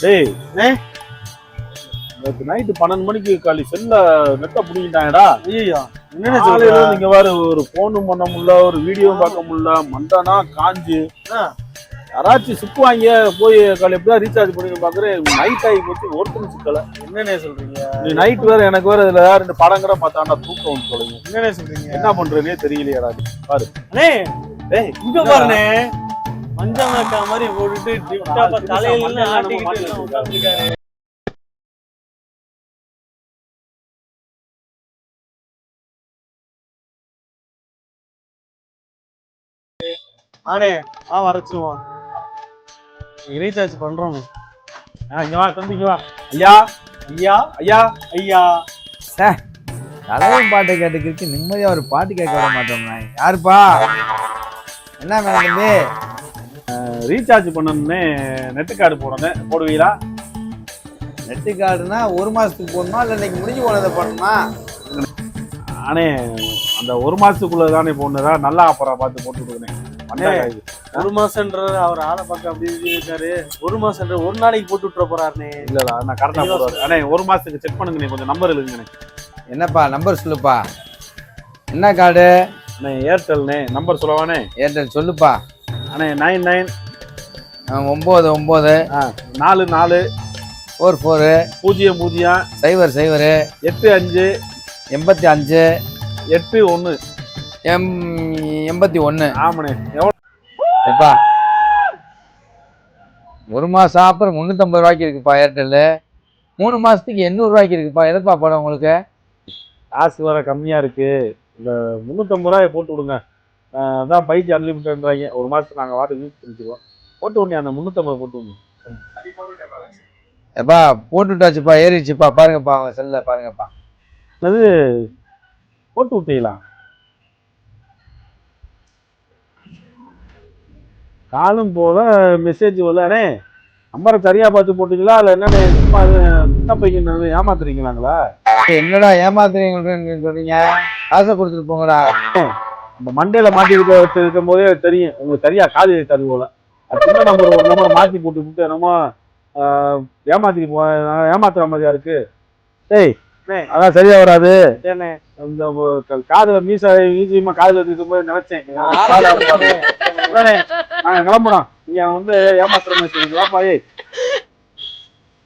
டேய் நேற்று நைட்டு 12 மணிக்கு காலி செல்ல நெட்டை பிடிக்கிட்டாங்கடா. ஐயோ நீங்க வேற ஒரு போனும் பண்ண முடியல, ஒரு வீடியோவும் பார்க்க முடியல, மண்டானா காஞ்சு. யாராச்சும் சிக்குவாங்க போய் காலை எப்படியா ரீசார்ஜ் பண்ணி பாக்குறேன். நைட் ஆகி போச்சு, ஒருத்தரும் சிக்கல. என்னன்னே சொல்றீங்க? நீ நைட் வேற எனக்கு வேற இதுல 2 படம் கூட பார்த்தாண்டா தூக்கம் வந்து சொல்லுங்க. என்னன்னே சொல்றீங்க? என்ன பண்றேனே தெரியலையாடா. பாரு டேய் இங்க பாருனே, மஞ்சள் மேக்கா மாதிரி போட்டுட்டு டிப்டாப்பா தலையில ஆட்டிக்கிட்டு உட்கார்ந்திருக்காரு. ஆனே வரச்சுவோம், ரீசார்ஜ் பண்றோம். இங்க வா தம்பி, இங்க வா. ஐயா ஐயா ஐயா ஐயா. தலைவன் பாட்டை கேட்டுக்கிட்டு நிம்மதியா ஒரு பாட்டு கேட்க விட மாட்டோம்னா. யாருப்பா? என்ன வேணும் தம்பி? ரீசார்ஜ் பண்ணணும்னே நெட்டு கார்டு போடணும், போடுவீங்களா? நெட்டு கார்டுனா 1 மாசத்துக்கு போடணுமா இல்லை இன்னைக்கு முடிஞ்சு போனதை பண்ணணுமா? ஆனே அந்த 1 மாசத்துக்குள்ள தானே போனதா நல்ல ஆஃபரா பார்த்து போட்டு கொடுக்குறேன். 1 மாசம்ன்ற அவர் ஆளை பார்க்க அப்படி இருக்காரு. 1 மாசம்ன்ற ஒரு நாளைக்கு போட்டு விட்டுற போறாருனே. இல்லடா நான் கரெக்டா போடுவாரு. அண்ணே 1 மாசத்துக்கு செக் பண்ணுங்க, நீ கொஞ்சம் நம்பர் எழுதுங்க. என்னப்பா நம்பர் சொல்லுப்பா. என்ன கார்டு? அண்ணே ஏர்டெல்னே, நம்பர் சொல்லவானே? ஏர்டெல் சொல்லுப்பா. அண்ணே 99 99 44 44 00 00 85 85 81 81. ஆமாண்ணே. எவ்வளோ எப்பா 1 மாசம் ஆஃபர் 350 ரூபாய்க்கு இருக்குப்பா ஏர்டெல்லு. 3 மாசத்துக்கு 800 ரூபாய்க்கு இருக்குப்பா. எதப்பா படம் உங்களுக்கு? காசு வர கம்மியா இருக்கு, இந்த 350 ரூபாய் போட்டு விடுங்க. அதான் 5G அன்லிமிட்டட்ன்றாங்க. 1 மாசத்துக்கு நாங்கள் வாட்டு யூஸ் பண்ணிக்குவோம். போட்டு விடணும், அந்த 350 போட்டு விடணும். எப்பா போட்டு விட்டாச்சுப்பா, ஏறிடுச்சுப்பா. பாருங்கப்பா அவங்க செல்ல பாருங்கப்பா. அது போட்டு விட்டீங்களா? காலும் போல மெசேஜ் வரலண்ணே. நம்பரை சரியா பார்த்து போட்டீங்களா இல்லை என்னண்ணே சும்மா சின்ன பையன் ஏமாத்துறீங்களாங்களா? என்னடா ஏமாத்துறீங்கன்னு சொல்றீங்க? காசை கொடுத்துட்டு போங்கடா. நம்ம மண்டையில மாட்டிக்கிட்டு இருக்கும் போதே தெரியும் உங்களுக்கு சரியா காது தரு போல. அது சின்ன நம்பர் ஒரு நம்பரை மாற்றி போட்டு விட்டு என்னமோ ஏமாத்துற மாதிரியா இருக்கு. டேய் அதான் சரியா வராது. இந்த காதுல மீசியமா காதுல இருக்கும் போது நினைச்சேன் நாங்க கிளம்புறோம். நீங்க வந்து ஏமாத்துற மாதிரி சொல்லுங்களாப்பா.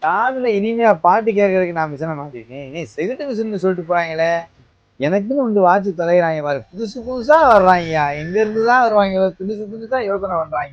காதுல இனிமையா பாட்டு கேட்கறதுக்கு நான் மிஷினை மாட்டிருக்கேன். நீ சிகரெட்டு மிஷின்னு சொல்லிட்டு போறாங்களே. எனக்குன்னு வந்து வாட்சி தலையிறாங்க பாரு. புதுசா வர்றாங்க. எங்க இருந்து தான் வருவாங்க? புதுசா யோசனை பண்றாங்க.